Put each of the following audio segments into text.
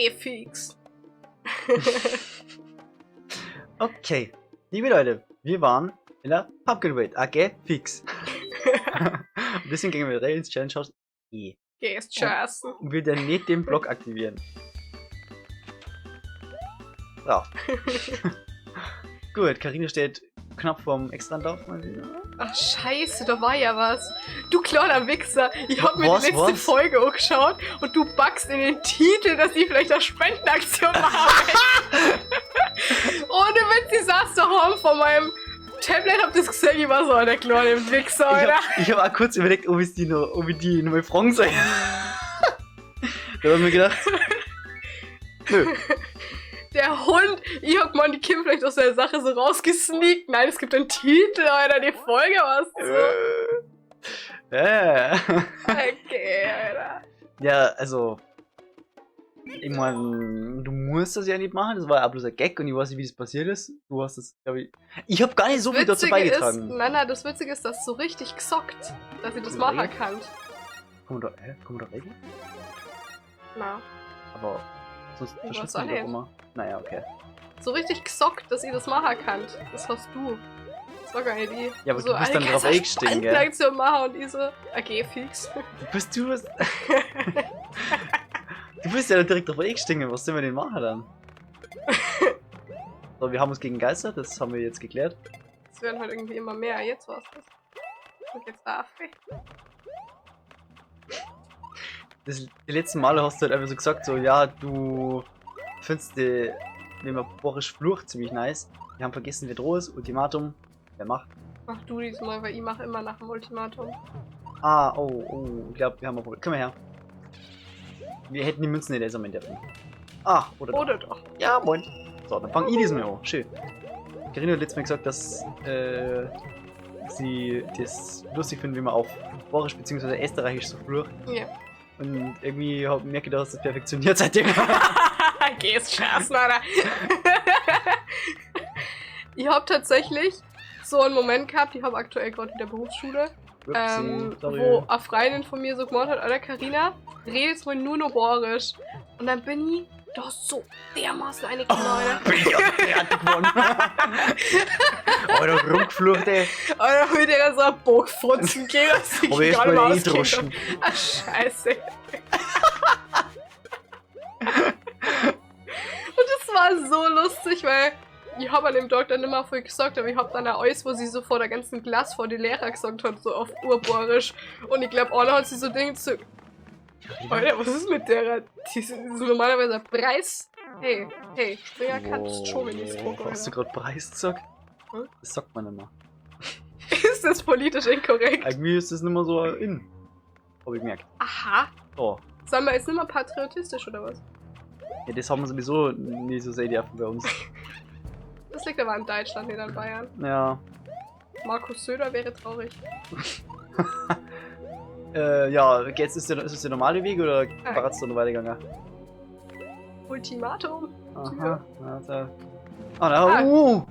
AG fix. Okay, liebe Leute, wir waren in der Pumpkin Raid AG fix. Und deswegen gehen wir rein ins Challenge House E. Gehst scheißen. Und wir dann nicht den Block aktivieren. So. Gut, Karina steht knapp vorm Extra-Lauf mal wieder. Ach scheiße, da war ja was. Du kleiner Wichser, ich hab mir Was, die letzte was? Folge angeschaut und du backst in den Titel, dass ich vielleicht eine Spendenaktion mache. Ohne Witz, ich saß daheim vor meinem Tablet, hab das gesehen, ich war so der kleine Wichser, Alter. Ich hab auch kurz überlegt, ob ich die noch mal fragen soll. Da hab ich mir gedacht, nö. Der Hund, ich hab gemeint, die Kim vielleicht aus der Sache so rausgesneakt. Nein, es gibt einen Titel, Alter, die Folge war so. Okay, Alter. Ja, also. Ich mein, du musst das ja nicht machen, das war ja bloß ein Gag und ich weiß nicht, wie das passiert ist. Du hast das, glaube ich. Ich hab gar nicht so viel dazu beigetragen. Nein, das Witzige ist, dass so richtig gesockt, dass ich das machen kann. Kann man da regeln? Na. Aber sonst Ich verschwitzt weiß man auch doch immer. Naja, okay. So richtig gesockt, dass ich das machen kann. Das hast du. Das war gar nicht die. Ja, aber so, du bist dann drauf eingestiegen, gell? Aktion machen und ich so, AG fix. Du bist ja direkt drauf eingestiegen, was sollen wir denn machen dann? So, wir haben uns gegen Geister, das haben wir jetzt geklärt. Es werden halt irgendwie immer mehr. Jetzt war's das. Und jetzt darf ich. Die letzten Male hast du halt einfach so gesagt, so, ja, du findest die, wenn man Boris flucht, ziemlich nice. Wir haben vergessen, wer droht ist, Ultimatum, wer macht? Mach du diesmal, weil ich mache immer nach dem Ultimatum. Ah, oh, ich glaube, wir haben ein Problem. Komm mal her. Wir hätten die Münzen nicht einsammeln dürfen. Ah, oder doch. Oder doch. Ja, moin. So, dann fang ich diesmal an. Schön. Carina hat letztes Mal gesagt, dass sie das lustig finden, wie man auf Borisch bzw. Österreichisch so flucht. Ja. Und irgendwie merke ich, dass das perfektioniert seitdem. Gehst scheißen, Alter. Ich hab tatsächlich so einen Moment gehabt, ich habe aktuell gerade wieder Berufsschule, wo eine Freundin von mir so gemacht hat, Alter Carina, redest wohl nur noch Borisch. Und dann bin ich da so dermaßen eine Knäule. Bin ich fertig geworden. Alter, rumgeflucht, ey. Alter, mit der so ein Burgfrutzen gehen, dass ich Aber ich gar bin nicht mehr Eindruschen. auskenne. Ach, scheiße. Und das war so lustig, weil ich habe an dem Tag dann immer viel gesagt, aber ich habe dann auch alles, wo sie so vor der ganzen Klasse vor die Lehrer gesagt hat, so auf Urborisch. Und ich glaube, Anna hat sich so Dinge zu... Alter, was ist mit der? Die ist normalerweise ein Preis. Hey, Springer kannst schon wenn ich es Hast du gerade Preis gesagt? Hm? Das sagt man immer. Ist das politisch inkorrekt? Irgendwie ist das nicht mehr so in. Hab ich gemerkt. Aha. Oh. Sagen wir jetzt nicht mehr patriotistisch oder was? Ja, das haben wir sowieso nie so sehr dürfen bei uns. Das liegt aber in Deutschland, nicht an Bayern. Ja. Markus Söder wäre traurig. Ja, jetzt ist es der normale Weg oder war es noch weitergegangen? Ultimatum. Aha. Warte. Ah, na,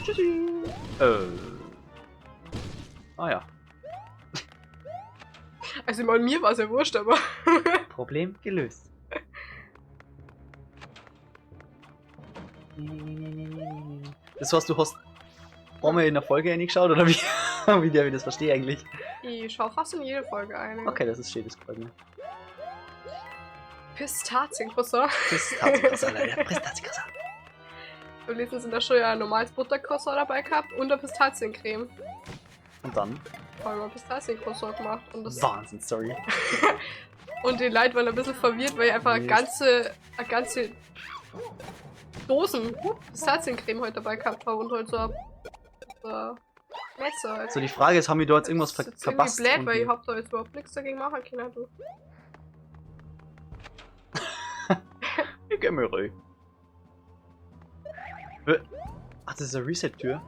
Tschüssi. Ah ja. Also ich meine, mir war es ja wurscht, aber... Problem gelöst. Das heißt, du hast einmal in der Folge reingeschaut oder wie? Wie der, wie das verstehe eigentlich? Ich schau fast in jede Folge ein. Okay, das ist schön, das gefällt mir. Pistaziencroissant. Pistaziencroissant, Alter. Pistaziencroissant. Wir lesen in der Schule ja ein normales Buttercroissant dabei gehabt und eine Pistaziencreme. Und dann? Haben wir Pistaziencroissant gemacht. Und das Wahnsinn-Story. und die Leute waren ein bisschen verwirrt, weil ich einfach eine ganze Dosen Pistaziencreme heute dabei gehabt habe und halt so ein Messer. Also So, die Frage ist, haben wir da jetzt irgendwas das ist verpasst? irgendwie blöd, weil ich hab da jetzt überhaupt nichts dagegen machen können. Du. Ich geh mal rein. Ach, das ist eine Reset-Tür.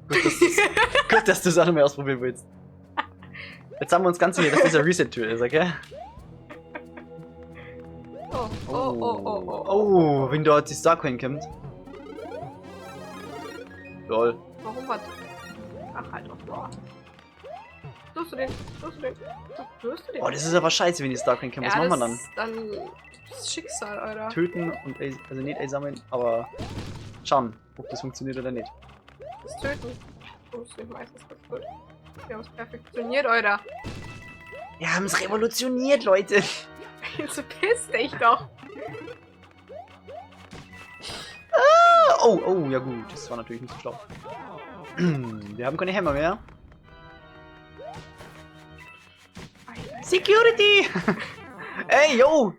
Gut, dass du es auch noch mal ausprobieren willst. Jetzt haben wir uns ganz sicher, dass das eine Reset-Tür ist, okay? Oh, wenn da jetzt die Starcoin kommt. Lol. Warum was? Ach, halt doch. Du hast du den. Oh, das ist aber scheiße, wenn ich Star kriegen kann. Was ja, machen wir dann? das ist dann das Schicksal, Alter. Töten und also nicht einsammeln, aber schauen, ob das funktioniert oder nicht. Das Töten. Das ist nicht meistens ganz gut. Wir haben es perfektioniert, Alter. Wir haben es revolutioniert, Leute. Jetzt piss dich doch. Oh, oh, ja gut, das war natürlich nicht so schlau. Wir haben keine Hämmer mehr. Security! Ey, yo!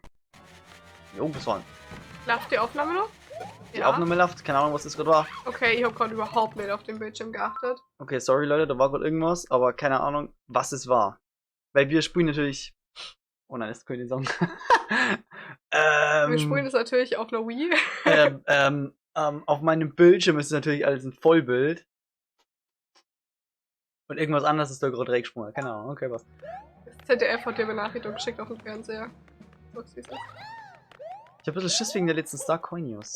Jo, was war denn? Läuft die Aufnahme noch? Die Aufnahme läuft, keine Ahnung, was das gerade war. Okay, ich habe gerade überhaupt nicht auf den Bildschirm geachtet. Okay, sorry Leute, da war gerade irgendwas, aber keine Ahnung, was es war. Weil wir spielen natürlich... Oh nein, das kann ich nicht sagen. Wir spielen das natürlich auf einer Wii. Auf meinem Bildschirm ist es natürlich alles ein Vollbild. Und irgendwas anderes ist da gerade reingesprungen. Keine Ahnung, okay, was. Das ZDF hat dir Benachrichtigung geschickt auf dem Fernseher. So siehst du. Ich hab ein bisschen Schiss wegen der letzten Star Coin News.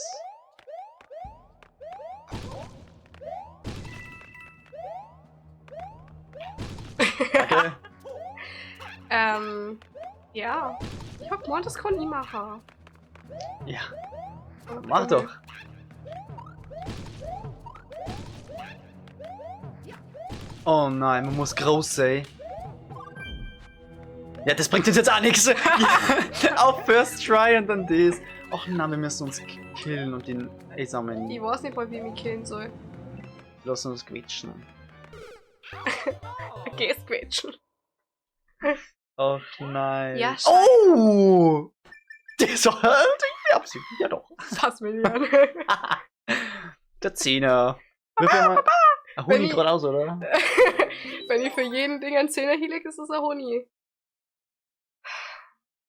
Okay. Ja. Ich hab gemeint, das kann ich machen. Ja, Okay. mach doch. Oh nein, man muss groß sein. Ja, das bringt uns jetzt auch nichts. Auf First Try und dann das. Ach nein, wir müssen uns killen und den einsammeln. Ich weiß nicht mal, wie ich mich killen soll. Lass uns quetschen. Okay, squetschen. Ach nein. Ja, scheiße. Oh! Das war die Absicht. Ja doch. Fass mir nicht an. Der Zehner. Wirf ja mal. Ein Wenn Honig ich- gerade aus, oder? Wenn ich für jeden Ding ein 10er hielig, ist es ein Honi.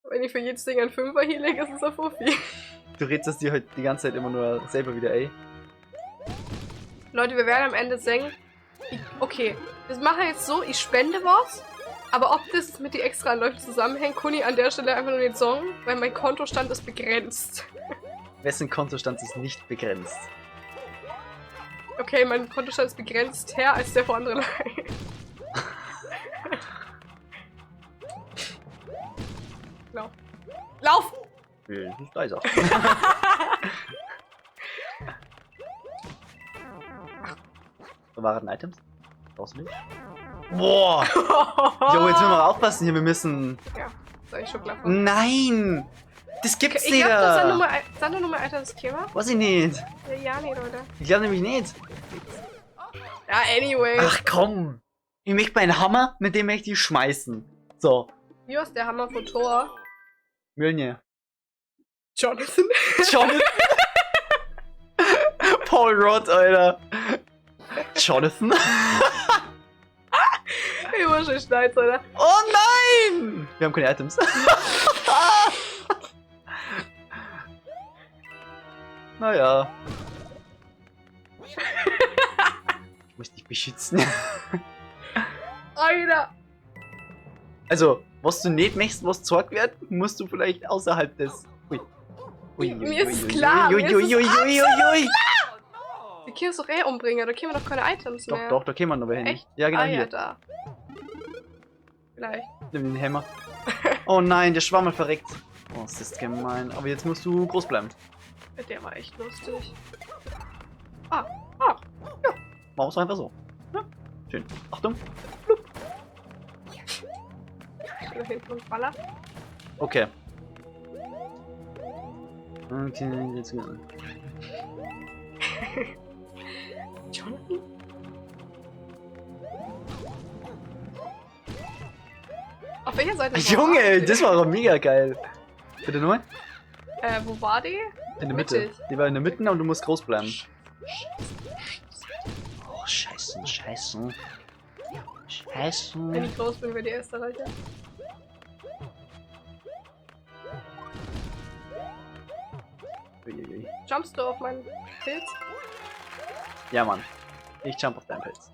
Wenn ich für jedes Ding ein 5er hielig, ist es ein Fuffi. Du redest dir halt die ganze Zeit immer nur selber wieder, ey. Leute, wir werden am Ende singen. Okay, wir machen jetzt so, ich spende was. Aber ob das mit die extra Anläufe zusammenhängt, kann ich an der Stelle einfach nur nicht sagen, weil mein Kontostand ist begrenzt. Wessen Kontostand ist nicht begrenzt? Okay, mein Kontostand ist begrenzt her als der von anderen Leuten. Lauf. Lauf! Da ist er. Da waren Items. Brauchst du nicht? Boah! Jo, jetzt müssen wir aufpassen hier, wir müssen... Soll ich schon klappen? Nein! Das gibt's Ich nicht! glaube, das ist dann nur ein altes Thema. Weiß ich nicht. Ja, nee, Leute. Ich glaube nämlich nicht. Ja, anyway. Ach komm! Ich möchte meinen Hammer, mit dem möchte ich schmeißen. So. Wie ist der Hammer von Thor? Mjölnir. Jonathan. Jonathan! Paul Rudd, Alter. Jonathan? Ich muss schon schneiden, Alter. Oh nein! Wir haben keine Items. Naja. Ich muss dich beschützen. Alter. Also, was du nicht möchtest, was gezeigt wird, musst du vielleicht außerhalb des... Ui. Ui, Mir ist klar, Ui, mir ui, ist ui, es ui, ui, ui. Die kannst du doch eh umbringen, da kriegen wir doch keine Items Doch, mehr. doch, da kämen wir noch hin. Echt? Ja, genau Ah, ja, hier. da. Vielleicht. Nimm den Hammer. Oh nein, der Schwammel verreckt. Oh, das ist gemein. Aber jetzt musst du groß bleiben. Der war echt lustig. Ah, Mach's einfach so. Ja, schön. Achtung. ich bin da hinten und baller. Okay. Okay, jetzt geht's. Jonathan? Auf welcher Seite war Junge, die? das war doch mega geil. Bitte nochmal? Wo war die? In der Mitte. Mittig. Die war in der Mitte und du musst groß bleiben. Oh, scheiße, scheiße. Wenn Scheiße. ich groß bin, wer die erste Reiche. Uiuiui. Jumpst du auf meinen Pilz? Ja, Mann. Ich jump auf deinen Pilz.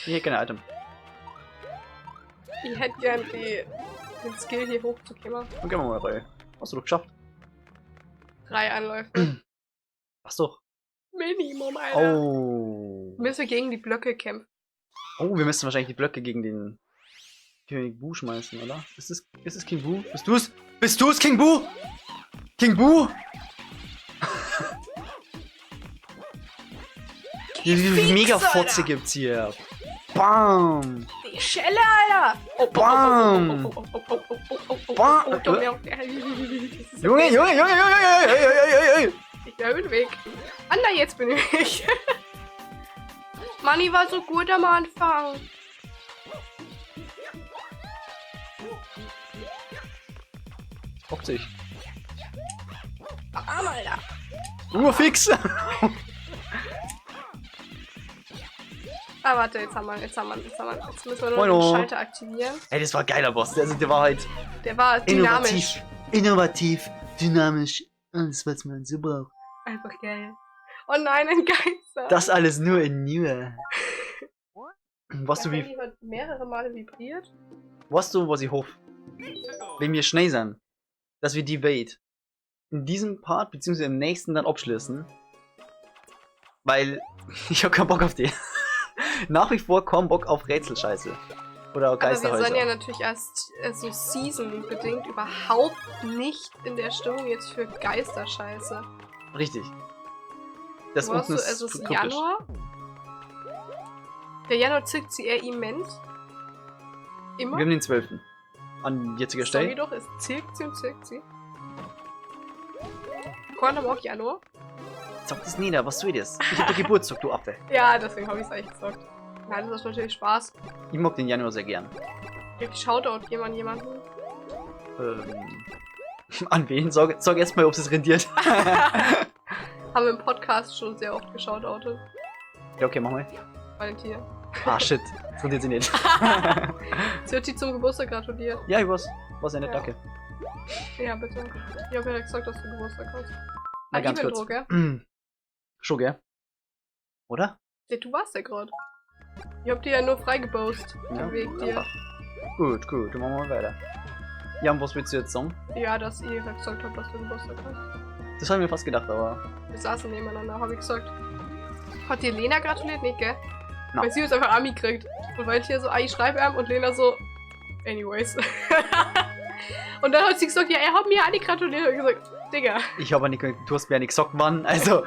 Hier, keine Item. Ich hätte gern den Skill hier hochzukommen. Dann gehen wir mal rein. Hast du doch geschafft. 3 Anläufe. Mach's doch. Minimum, Alter. Oh. Müssen wir gegen die Blöcke kämpfen. Oh, wir müssen wahrscheinlich die Blöcke gegen den König Bu schmeißen, oder? Ist es King Bu? Bist du's? Bist du's, King Bu? King Bu? Wie mega Fotze gibt's hier. Bam! Die Schelle, Alter! Oh, Bam! Bam! Junge! Ich bin weg. Anna, jetzt bin ich weg. Manni war so gut am Anfang. Bockt sich. Bam, Alter. Nur fix! Ah, warte, jetzt müssen wir nur Moino. den Schalter aktivieren. Ey, das war ein geiler Boss. Also, der war halt Der war dynamisch. Innovativ, dynamisch. Alles, was man so braucht. Einfach geil. Oh nein, ein Geister. Das alles nur in New. Was du Mein wie. Handy hat mehrere Male vibriert. Weißt du, was ich hoffe? Wenn wir schnell sind, dass wir die Welt in diesem Part, beziehungsweise im nächsten dann abschließen. Weil ich hab keinen Bock auf die. Nach wie vor kaum Bock auf Rätselscheiße. Oder Aber wir Geisterhäuser. sind ja natürlich erst so season-bedingt überhaupt nicht in der Stimmung jetzt für Geisterscheiße. Richtig. Das Wo hast unten du, ist also es ist kryptisch. Januar? Der Januar zirkt sie eher immens. Immer? Wir haben den 12. An jetziger Sorry Stelle. doch, es zirkt sie und zirkt sie. Korn aber auch Januar. Sag das nieder, was soll das? Ich hab den Geburtstag, du Affe. Ja, deswegen habe ich es eigentlich gesagt. Nein, das ist natürlich Spaß. Ich mag den Januar sehr gern. Ich Shoutout jemanden. An wen? Sag erst mal, ob es rendiert. Haben wir im Podcast schon sehr oft geshoutoutet. Ja, okay, mach mal. Valentina. Ah, shit. Das rendiert sie nicht. Sie hat sie zum Geburtstag gratuliert. Ja, ich weiß. Was ja nicht, Ja. danke. Ja, bitte. Ich habe ja gesagt, dass du Geburtstag hast. Na, ganz ich bin kurz. Dro, gell? Schon, gell? Oder? Ja, du warst ja gerade. Ich hab dir ja nur freigepost. Ja. Wegen dir. Gut, dann machen wir weiter. Ja, und was willst du jetzt sagen? Ja, dass ihr gesagt habt, dass du Geburtstag hast. Das habe ich mir fast gedacht, aber. Wir saßen nebeneinander, habe ich gesagt. Hat dir Lena gratuliert? Nicht, gell? Na. Weil sie uns einfach Ami kriegt. Und weil ich hier so, ich schreibe ihm und Lena so, anyways. Und dann hat sie gesagt, ja, er hat mir Ani gratuliert. Und ich gesagt, Digga, Ich habe nicht, du hast mir ja nicht gesagt, wann. Also.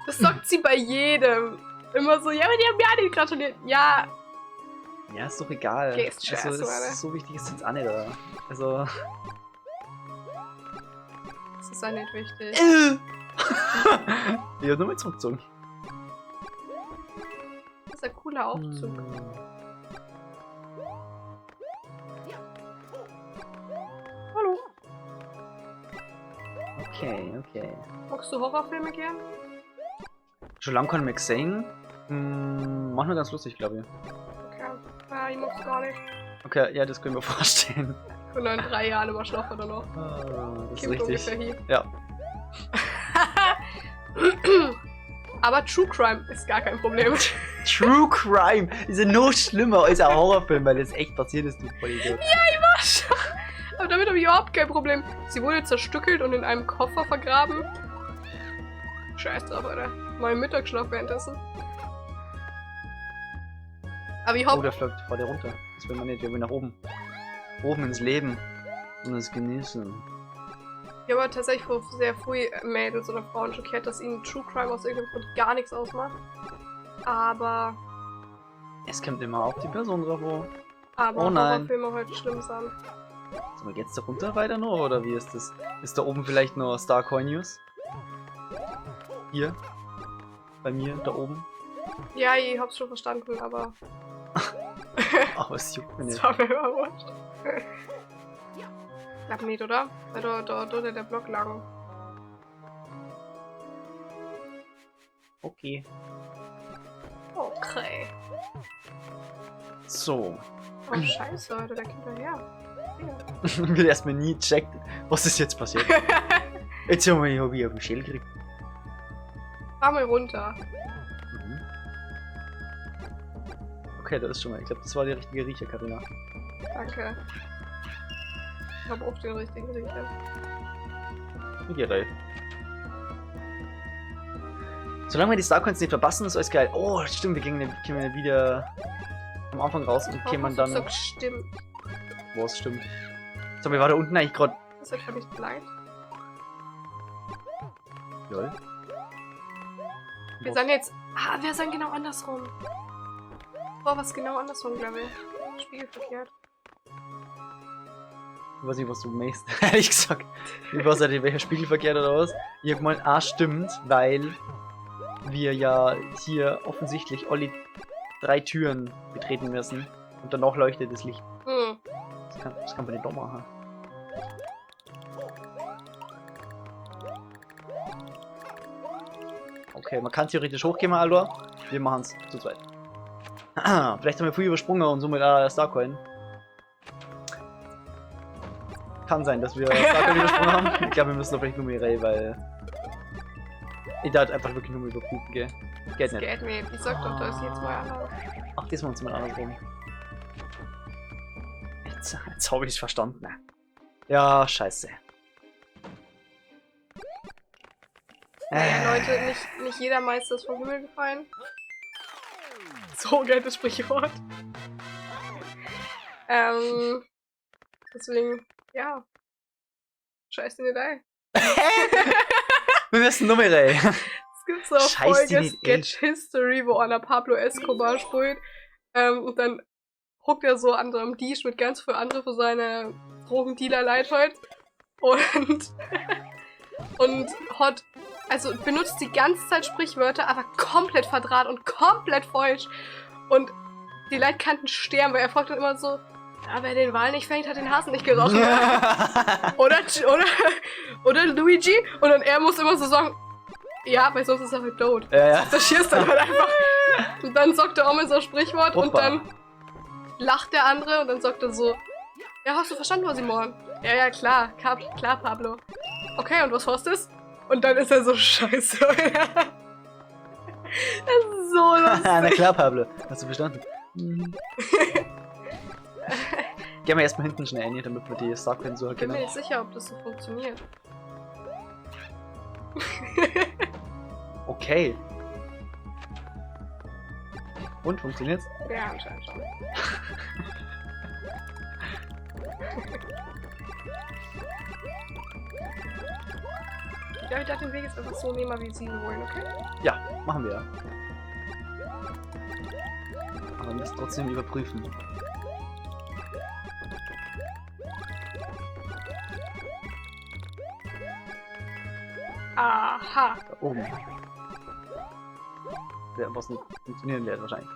das sagt sie bei jedem. Immer so, ja, aber die haben mir Ani gratuliert. Ja, Ja, ist doch egal. Gehst Also, scheiße, Alter. so wichtig ist es jetzt auch nicht, oder? Also. das ist ja nicht wichtig. Ich hab nur mal zurückgezogen. Das ist ein cooler Aufzug. Hallo. Okay. Magst du Horrorfilme gern? Schon lange keinen mehr gesehen. Machen wir ganz lustig, glaube ich. Okay. Ja, ich mag's gar nicht. Okay, ja, das können wir vorstellen. Ich bin noch in 3 Jahren immer schlafen oder noch. Das ist Kommt richtig. ungefähr hier. Ja. Aber True Crime ist gar kein Problem. True Crime ist ja noch schlimmer als ein Horrorfilm, weil das echt passiert ist, du Vollidiot. Aber damit habe ich überhaupt kein Problem. Sie wurde zerstückelt und in einem Koffer vergraben. Scheiß drauf, Alter. Mein Mittagsschlaf währenddessen. Aber ich Oh, hoffe, der flog vor dir runter. Das will man nicht, wir wollen nach oben. Oben ins Leben. Und das genießen. ich habe tatsächlich sehr früh Mädels oder Frauen schockiert, dass ihnen True Crime aus irgendeinem Grund gar nichts ausmacht. Aber Es kommt immer auf die Person drauf an. Aber Oh nein. Horrorfilme heute schlimm sind. Sollen wir jetzt da runter weiter noch, oder wie ist das? Ist da oben vielleicht noch Starcoin News? Hier? Bei mir, da oben? Ja, ich hab's schon verstanden, aber Ach, es juckt mich es nicht. war mir immer wurscht. Glaub nicht, oder? Weil da der Block lang. Okay. Okay. So. Oh, scheiße, Leute, der kommt daher. Wird erstmal nie checkt, was ist jetzt passiert. Jetzt haben wir hier auf den Schädel gekriegt. Fahr mal runter. Mhm. Okay, das ist schon mal. Ich glaube, das war der richtige Riecher, Katharina. Danke. Ich hab oft den richtigen Riecher. Wie geht Ralf? Solange wir die Starcoins nicht verpassen, ist alles geil. Oh, stimmt, wir gehen wieder am Anfang raus und kämen dann... Das stimmt. Was stimmt? So, wir waren da unten eigentlich gerade... Das ist halt nicht blind. Lol. Wir sind jetzt... Ah, wir sind genau andersrum. Boah, was genau andersrum, glaube ich. Spiegelverkehrt. Ich weiß nicht, was du meinst, ehrlich gesagt. Ich weiß nicht, welcher Spiegel verkehrt oder was. Ich hab gemeint, stimmt, weil wir ja hier offensichtlich alle 3 Türen betreten müssen. Und danach leuchtet das Licht. Hm. Das kann man nicht doch machen. Okay, man kann theoretisch hochgehen, Alter. Wir machen es zu zweit. Vielleicht haben wir früh übersprungen und somit Starcoin. Kann sein, dass wir Starcoin übersprungen haben. Ich glaube, wir müssen doch vielleicht nur mehr Ray, weil ich da halt einfach wirklich nur überprüfen gehe. Geht nicht. Geht nicht. Ich sag doch, da ist jetzt mal anders. Ach, diesmal uns mal andersrum. Jetzt habe ich es verstanden. Ja, scheiße. Naja, Leute, nicht jeder Meister ist vom Himmel gefallen. So geht das Sprichwort. Deswegen, ja. Scheiß den nicht ein. Wir müssen Nummer Ray. Es gibt so eine Folge Sketch History, wo einer Pablo Escobar spielt. Und dann huckt er so an so einem Tisch mit ganz viel andere für seine Drogendealer-Leid halt. Und hat, also benutzt die ganze Zeit Sprichwörter, aber komplett verdraht und komplett falsch. Und die Leute kannten sterben, weil er fragt dann immer so, ja, wer den Wal nicht fängt, hat den Hasen nicht gerochen. oder Luigi. Und dann er muss immer so sagen, ja, weil sonst ist er halt tot. Ja. Das schießt dann halt einfach. Und dann sagt er auch mal so ein Sprichwort und dann lacht der andere und dann sagt er so, ja, hast du verstanden, was ich meine? Ja, klar, klar, Pablo. Okay, und was heißt das? Und dann ist er so scheiße. Das ist so lustig. Na klar, Pablo. Hast du verstanden? Gehen wir erstmal hinten schnell rein, damit wir die Starcoin so Ich bin erkennen. mir nicht sicher, ob das so funktioniert. Okay. Und, funktioniert's? Ja, anscheinend schon. Ich glaube, ich darf den Weg jetzt einfach so nehmen, wie sie ihn wollen, okay? Ja, machen wir. Aber wir müssen trotzdem überprüfen. Aha. Da oben. Ja, was nicht funktionieren wird wahrscheinlich.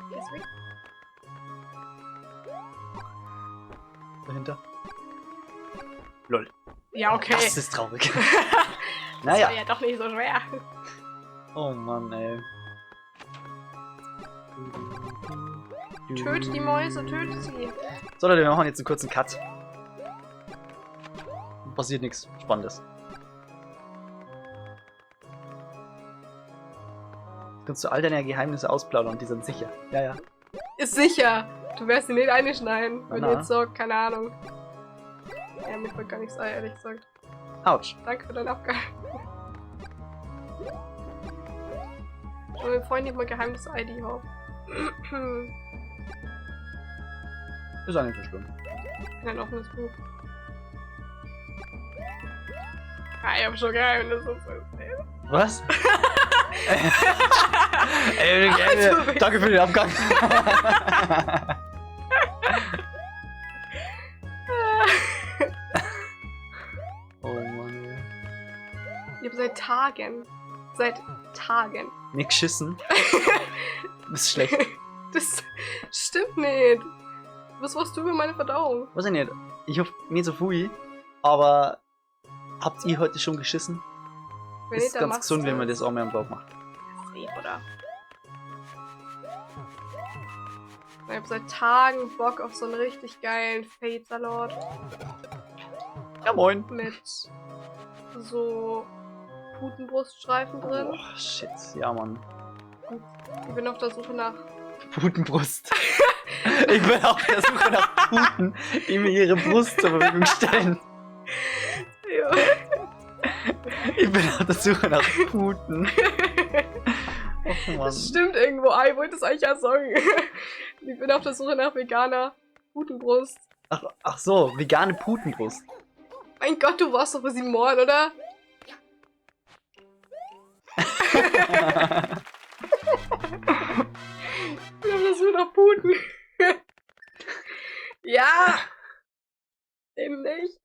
Deswegen. Dahinter. Lol. Ja, okay. Das ist traurig. Das Naja. war ja doch nicht so schwer. Oh Mann, ey. Töte die Mäuse, töte sie. So Leute, wir machen jetzt einen kurzen Cut. Passiert nichts Spannendes. Kannst du all deine Geheimnisse ausplaudern, die sind sicher. Ja. Ist sicher. Du wirst sie nicht einschneiden, wenn Na. du jetzt sagst, keine Ahnung. Ja, mir fällt gar nichts ein, ehrlich gesagt. Autsch. Danke für deinen Abgang. Und wir vorhin nicht mal geheimes ID haben. Ist auch nicht so schlimm. Ein offenes Buch. Ah, ich hab schon Geheimnisse. Was? ey, danke für den Abgang. Oh Mann, ey. Ich hab seit Tagen. Nicht geschissen. Das ist schlecht. Das stimmt nicht. Was machst du über meine Verdauung? Weiß ich nicht. Ich hoffe nicht so viel, aber habt ihr heute schon geschissen? Wenn Ist nicht, dann ganz machst gesund, du wenn man das auch mehr am Tag macht. Safe, oder? Ich hab seit Tagen Bock auf so einen richtig geilen Fade-Salat. Ja, moin. Mit so Putenbruststreifen drin. Oh, shit. Ja, Mann. Ich bin auf der Suche nach... Putenbrust. Ich bin auf der Suche nach Puten, die mir ihre Brust zur Verfügung stellen. Ja. Ich bin auf der Suche nach Puten. Oh Mann. Das stimmt irgendwo. Ich wollte es euch ja sagen. Ich bin auf der Suche nach veganer Putenbrust. Ach so, vegane Putenbrust. Mein Gott, du warst doch bei Simon, oder? Ich bin auf der Suche nach Puten. Ja! Eben nicht.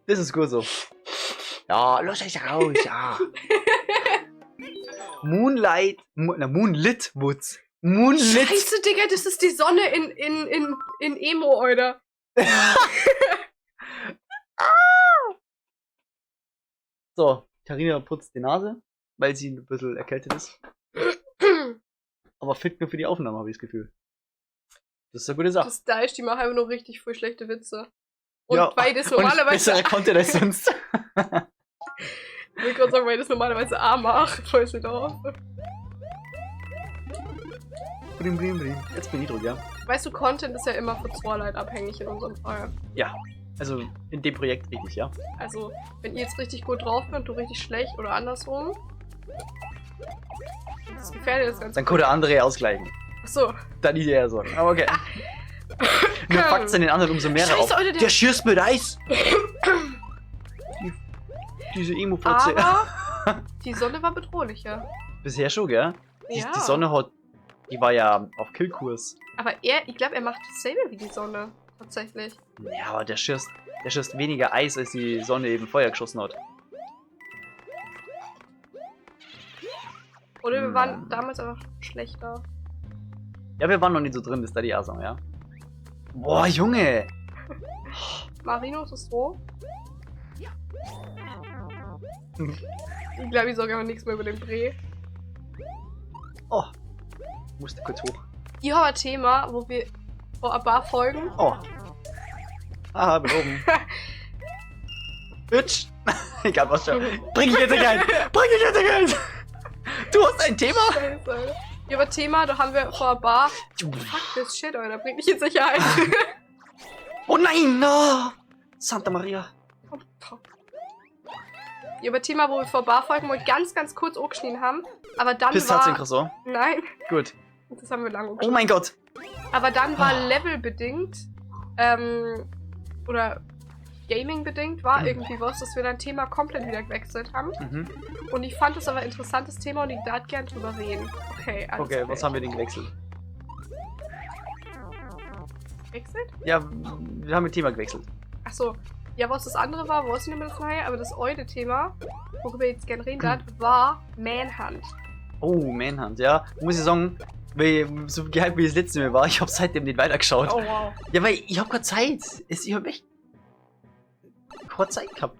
Das ist gut so. Ja, los euch raus, ja. Moonlit Woods. Moonlit. Scheiße, Digga, das ist die Sonne in Emo, Alter. So, Carina putzt die Nase, weil sie ein bisschen erkältet ist. Aber fit nur für die Aufnahme, habe ich das Gefühl. Das ist eine gute Sache. Das Stylisch, die machen einfach nur richtig voll schlechte Witze. Und ja, weil das und normalerweise. besser Content als sonst. Ich will gerade sagen, weil das normalerweise A macht, voll sie drauf. Brim, brim, brim. Jetzt bin ich drüber, ja. Weißt du, Content ist ja immer von zwei Leuten abhängig in unserem Fall. Ja, also in dem Projekt richtig, ja. Also, wenn ihr jetzt richtig gut drauf bin und du richtig schlecht oder andersrum. Das gefährdet das Ganze. Dann kann der andere ausgleichen. Achso. Dann nicht eher sagen. Aber okay. Nur packt den anderen umso mehr Scheiße, auf. Alter, der schießt mit Eis. Diese Emo-Fotze. Aber die Sonne war bedrohlicher. Bisher schon, gell? Ja. Die Sonne hat. Die war ja auf Killkurs. Aber ich glaube, er macht dasselbe wie die Sonne. Tatsächlich. Ja, aber der schießt weniger Eis, als die Sonne eben Feuer geschossen hat. Oder wir waren damals einfach schlechter. Ja, wir waren noch nicht so drin, das da die Asam, ja. Boah, Junge! Marino, ist das so? Ich glaube, ich sage aber nichts mehr über den Bre. Oh. Musste kurz hoch. Ich habe ein Thema, wo wir vor ein paar Folgen. Oh. Aha, bin oben. Bitch! Egal was schon. Bring mich jetzt nicht rein! Bring mich jetzt nicht rein! Du hast ein Thema? Scheiße, Alter. Ich habe ein Thema, da haben wir vor ein paar. Fuck this shit, Alter. Bring dich in Sicherheit. Oh nein! No. Santa Maria. Ich habe ein Thema, wo wir vor ein paar Folgen mal ganz, ganz kurz angeschnitten haben. Aber dann Pistazien war. Croissant. Nein, Gut. das haben wir lange Oh angeschnitten. mein Gott. Aber dann war levelbedingt, oder Gaming-bedingt war irgendwie was, dass wir dann Thema komplett wieder gewechselt haben. Mhm. Und ich fand es aber ein interessantes Thema und ich darf gern drüber reden. Okay, alles Okay, was haben wir denn gewechselt? gewechselt? Ja, wir haben ein Thema gewechselt. Achso, ja, was das andere war, weiß ich nicht mehr das neue, aber das alte Thema, worüber ich jetzt gerne reden darf, war Manhunt. Oh, Manhunt, ja. Muss ich sagen, weil so gehypt wie das letzte Mal war, ich habe seitdem nicht weitergeschaut. Oh wow. Ja, weil ich habe keine Zeit. Ich habe echt keine Zeit gehabt.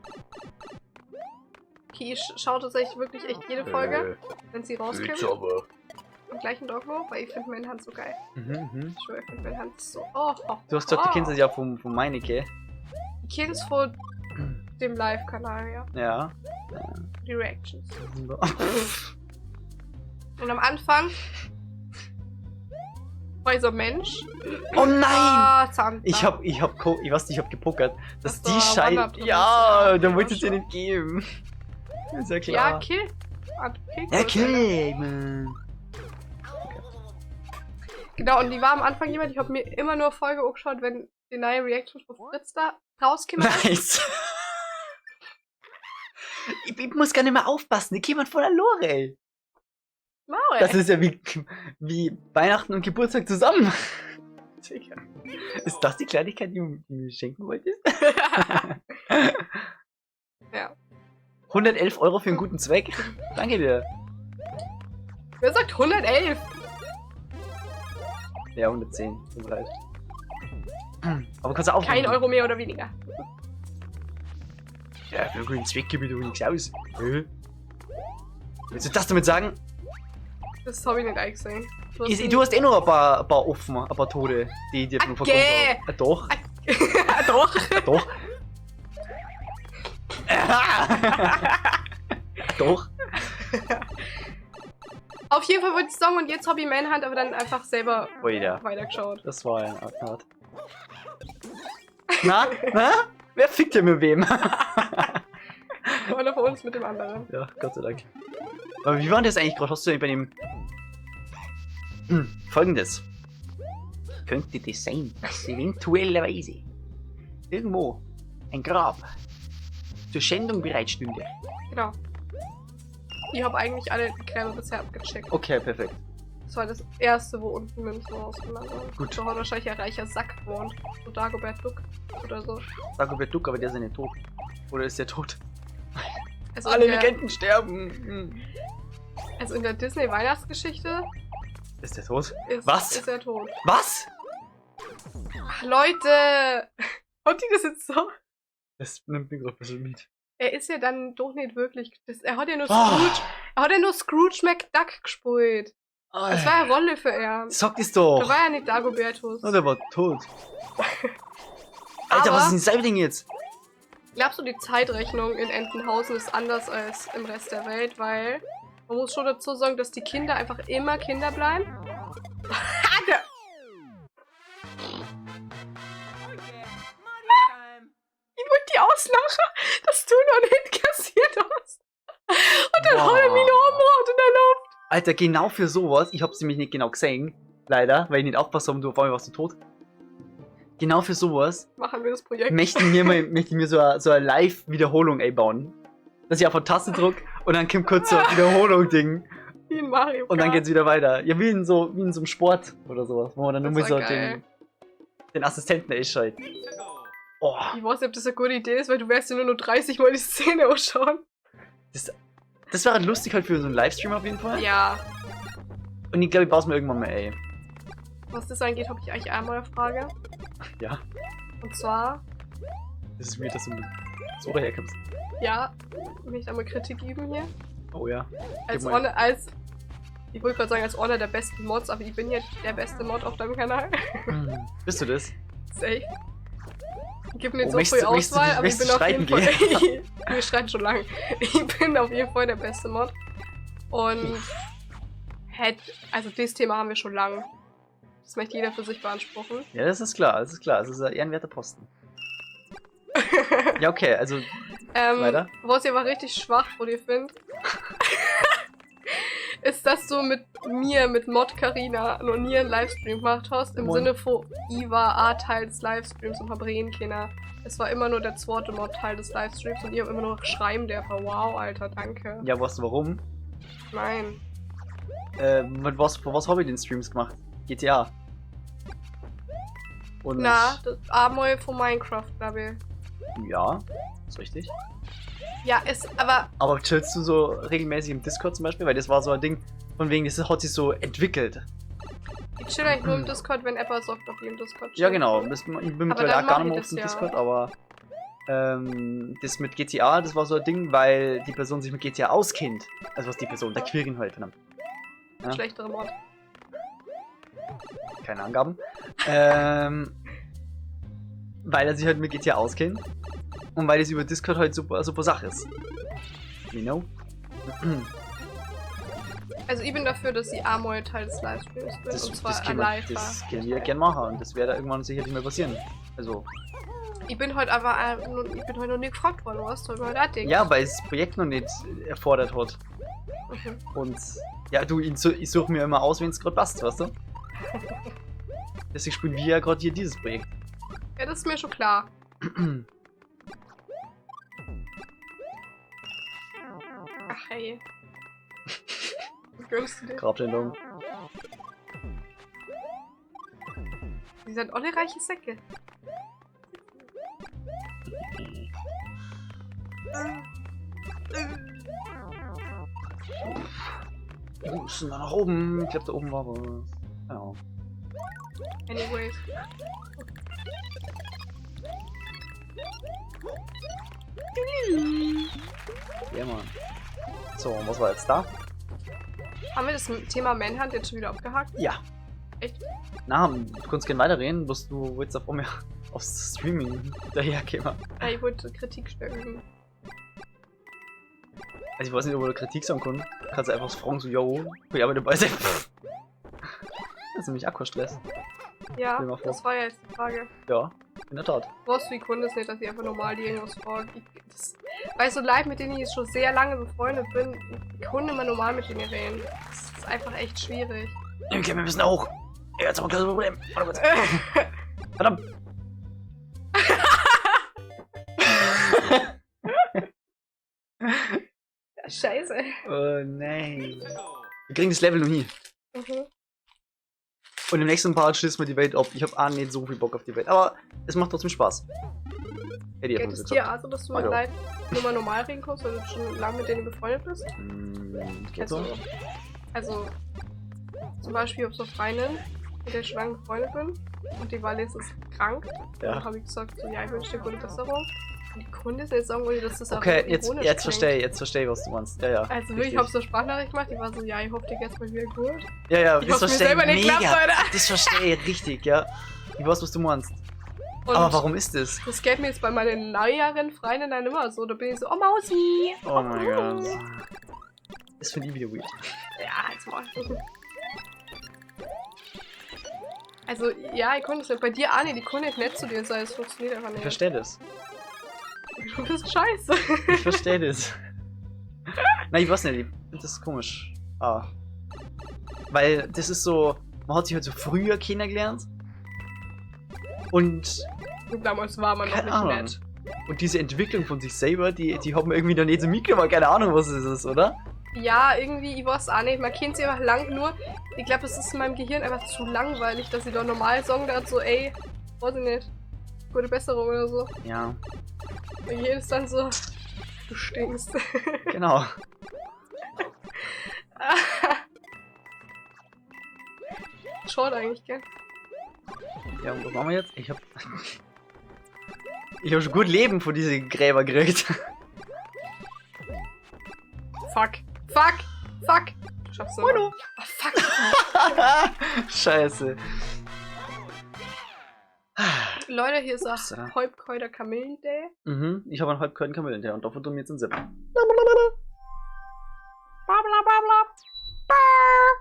Okay, ich schaue tatsächlich wirklich echt jede Folge, wenn sie rauskommt. aber. Am gleichen Tag noch, weil ich finde Manhunt so geil. Mhm. Ich schwöre, ich finde Manhunt so. Oh. Du hast gesagt, du kennst das ja von Meinecke. Ich kenne es von dem Live-Kanal, ja. Ja. Die Reactions. Und am Anfang war ich so ein Mensch. Oh nein! Ah, Santa. Ich weiß nicht, ich hab gepokert, dass Das die war Scheiße. One-Up drin, Ja, ja. dann wollte ich dir nicht geben. Ist ja Ja, klar. kill. Ja, kill, man. Genau, und die war am Anfang jemand, ich habe mir immer nur Folge angeschaut, wenn die neue Reaction von Fritz da rauskommt. Nice. ich muss gar nicht mehr aufpassen, ich jemand voller Lore, ey. Wow, Das ist ja wie Weihnachten und Geburtstag zusammen. Ist das die Kleinigkeit, die du mir schenken wolltest? Ja. 111 € für einen guten Zweck? Danke dir. Wer sagt 111? Ja, 110. Tut mir leid. Aber kannst du auch. Kein Euro mehr oder weniger. Ja, für einen guten Zweck gebe ich doch nichts aus. Willst du das damit sagen? Das habe ich nicht eingesehen. Du hast eh noch ein paar offen, ein paar Tote, die dir noch verkauft haben. Doch. Doch. Doch. Doch. Auf jeden Fall wollte ich sagen, und jetzt habe ich Manhunt aber dann einfach selber Oh ja. weitergeschaut. Das war ein Art. Na? Wer fickt hier mit wem? Einer von uns mit dem anderen. Ja, Gott sei Dank. Aber wie war das eigentlich gerade? Hast du bei dem... Folgendes. Könnte das sein, dass eventuellerweise irgendwo ein Grab zur Schändung bereitstünde? Genau. Ich habe eigentlich alle Gräber bisher abgecheckt. Okay, perfekt. Das war das erste, wo unten Münzen rausgelandet sind. Gut. Da hat wahrscheinlich ein reicher Sack gewohnt. So Dagobert Duck oder so. Dagobert Duck, aber der ist ja nicht tot. Oder ist der tot? Also Alle in der, Legenden sterben. Also in der Disney-Weihnachtsgeschichte Ist der tot? ist, Was? ist er tot. Was? Ach, Leute! Hat die das jetzt so? Das nimmt mich gerade ein bisschen mit. Er ist ja dann doch nicht wirklich. Er hat ja nur Oh. Scrooge. Er hat ja nur Scrooge McDuck gespielt. Das war eine Rolle für er. Sag das Da doch! war ja nicht Dagobertus. Oh, der war tot. Alter, Aber- was ist denn selber Ding jetzt? Glaubst du, die Zeitrechnung in Entenhausen ist anders als im Rest der Welt? Weil man muss schon dazu sagen, dass die Kinder einfach immer Kinder bleiben. Ich wollte die auslachen, dass du noch nicht kassiert hast. Und dann hat er mich noch umgebracht in der Luft. Alter, genau für sowas, ich hab's nämlich nicht genau gesehen, leider, weil ich nicht aufpasst habe und du auf einmal warst du tot. Genau für sowas Machen wir das Projekt. möchte ich mir so eine Live-Wiederholung bauen. Dass ich auf eine Taste drück und dann kommt kurz so ein Wiederholung-Ding Wie in Mario und dann Kart. geht's wieder weiter. Ja, wie in so einem Sport oder sowas, wo man dann Das nur so war geil. den Assistenten einschaltet. Oh, Ich weiß nicht, ob das eine gute Idee ist, weil du wirst ja nur noch 30 Mal die Szene ausschauen. das wäre lustig halt für so einen Livestream auf jeden Fall. Ja. Und ich glaube, ich baue es mir irgendwann mal, ey. Was das angeht, habe ich eigentlich einmal eine Frage. Ja, Und zwar, das ist weird, dass du so daherkommst. ja, ich möchte einmal Kritik üben hier. Oh ja. Als mal. Ich wollte gerade sagen, als einer der besten Mods, aber ich bin jetzt der beste Mod auf deinem Kanal. Bist du das? Safe. Ich gebe mir Oh, so möchtest viel du- möchtest du Auswahl, dich- aber ich bin möchtest auf du jeden streiten Fall. Wir streiten schon lange. Ich bin auf jeden Fall der beste Mod. Und also dieses Thema haben wir schon lange. Das möchte jeder für sich beanspruchen. Ja, das ist klar, das ist klar. Das ist ein ehrenwerter Posten. Ja, okay, also weiter. Was ich aber richtig schwach von dir finde, ist, dass du mit Mod Carina, noch nie einen Livestream gemacht hast, im Moin. Sinne von, ich war A-Teil des Livestreams und hab reden können. Es war immer nur der zweite Mod-Teil des Livestreams und ich hab immer nur schreiben dürfen. Wow, Alter, danke. Ja, weißt du warum? Nein. Mit was habe ich den Streams gemacht? GTA. Und Na, das einmal von Minecraft, glaube ja, ist richtig. ich. Ja, aber Aber chillst du so regelmäßig im Discord zum Beispiel? Weil das war so ein Ding, von wegen, das hat sich so entwickelt. ich chill eigentlich nur im Discord, wenn Apple sagt, auf jedem Discord Ja, chill. genau. Ich bin mittlerweile dann auch gar mach nicht mehr ich auf dem das, ja. Discord, aber das mit GTA, das war so ein Ding, weil die Person sich mit GTA auskennt. Also was die Person, der Quirin halt, verdammt. Ja. Schlechtere Mod. Keine Angaben. Weil er sich halt mit GTA auskennt. Und weil es über Discord halt super Sache ist. You know? Also ich bin dafür, dass ich einmal Teil des Livestreams bin, und zwar können wir, live. das können wir gern machen und das wird da irgendwann sicherlich mal passieren. Also, Ich bin heute aber noch nie gefragt worden, was du heute das Ding. ja, weil das Projekt noch nicht erfordert hat. Mhm. Und ja, du, ich suche mir immer aus, wenn es gerade passt, weißt du? Deswegen spielen wir ja gerade hier dieses Projekt. Ja, das ist mir schon klar. Ach hey. Was gönnst du dir? Grabstellung. Die sind alle reiche Säcke. Wir müssen da nach oben. Ich glaube, da oben war was. Genau. Anyways. Ja, Mann. So, und was war jetzt da? Haben wir das Thema Manhunt jetzt schon wieder abgehakt? Ja. Echt? Na, du kannst gerne weiterreden, bloß du willst auf einmal aufs Streaming daherkommen. Ja, ich wollte Kritik stellen. Also ich weiß nicht, ob du Kritik sagen kannst. Kannst du einfach fragen, so, yo, will ich aber dabei sein? Das ist nämlich Akkustress. Ja, Stell mal vor. das war ja jetzt die Frage. Ja, In der Tat. Was wie Kunde ist nicht, dass ich einfach normal die irgendwas frage. Weil so Leute, mit denen ich schon sehr lange befreundet bin, ich kann immer normal mit denen reden. Das ist einfach echt schwierig. Okay, wir müssen da hoch. Ja, jetzt haben wir ein kleines Problem. Warte kurz. Verdammt. Scheiße. Oh nein. Wir kriegen das Level noch nie. Mhm. Und im nächsten Part schließen wir die Welt ab. Ich habe auch nicht so viel Bock auf die Welt. Aber es macht trotzdem Spaß. Hätte ich Geht einfach es gesagt. dir also, dass du mit Ja. Leuten nur mal normal reden kannst, weil du schon lange mit denen befreundet bist? Geht so? Also, zum Beispiel auf so Freundin, mit der ich schon lange befreundet bin. Und die war letztens krank. Ja. Dann habe ich gesagt, so, ja, ich wünsche dir gute Besserung. Und die Kunde ist jetzt sagen, dass das Okay, auch jetzt ironisch klingt. verstehe ich, was du meinst. Ja, ja. Also wirklich, ich habe so Sprachnachricht gemacht, die war so, ja, ich hoffe, dir geht's mal wieder gut. Ja, ja, Ich das hoffe, mir verstehe selber nicht klappt, mega. Alter. Das verstehe ich richtig, ja. Ich weiß, was du meinst. Und Aber warum ist das? das geht mir jetzt bei meinen neueren Freunden dann immer so. Da bin ich so, oh Mausi! Oh mein Gott. Das finde ich wieder weird. Ja, jetzt mal. Also, ja, ich konnte es nicht. Bei dir, Ani, die konnte nicht nett zu dir sein. Es funktioniert einfach Ich nicht. verstehe das. Du bist scheiße. Ich verstehe das. Nein, ich weiß nicht, ich finde das komisch. Ah. Weil das ist so, man hat sich halt so früher kennengelernt. Und Und damals war man noch keine nicht Ahnung. nett. Und diese Entwicklung von sich selber, die haben wir irgendwie noch nicht so mitgemacht. Keine Ahnung, was es ist, oder? Ja, irgendwie, ich weiß auch nicht. Man kennt sie einfach lang nur. Ich glaube, es ist in meinem Gehirn einfach zu langweilig, dass ich da normal sagen darf, so, ey, weiß ich nicht. Gute Besserung oder so. Ja, Mein Gehirn ist dann so, du stinkst. genau. Short eigentlich, gell? Ja, und was machen wir jetzt? Ich hab schon gut Leben von diesen Gräber gekriegt. Fuck. Fuck. Fuck. Du schaffst es. Mono. Ah, fuck. Scheiße. Leute, hier ist Ups, ein Halbkräuter Kamillentee. Mhm, ich habe einen halbkalten Kamillentee und davon tun wir jetzt einen Sip. Blablabla.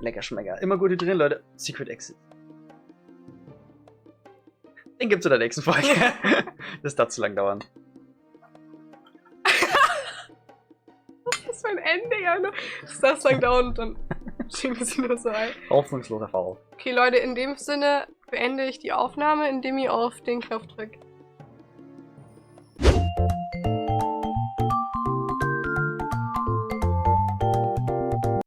Lecker Schmecker. Immer gut hier drin, Leute. Secret Exit. Den gibt's in der nächsten Folge. Das darf zu lang dauern. Was für ein Ende, ja. Das darf lang dauern und dann schieben wir sie nur so ein. Hoffnungsloser Fall. Okay, Leute, in dem Sinne beende ich die Aufnahme, indem ihr auf den Knopf drückt.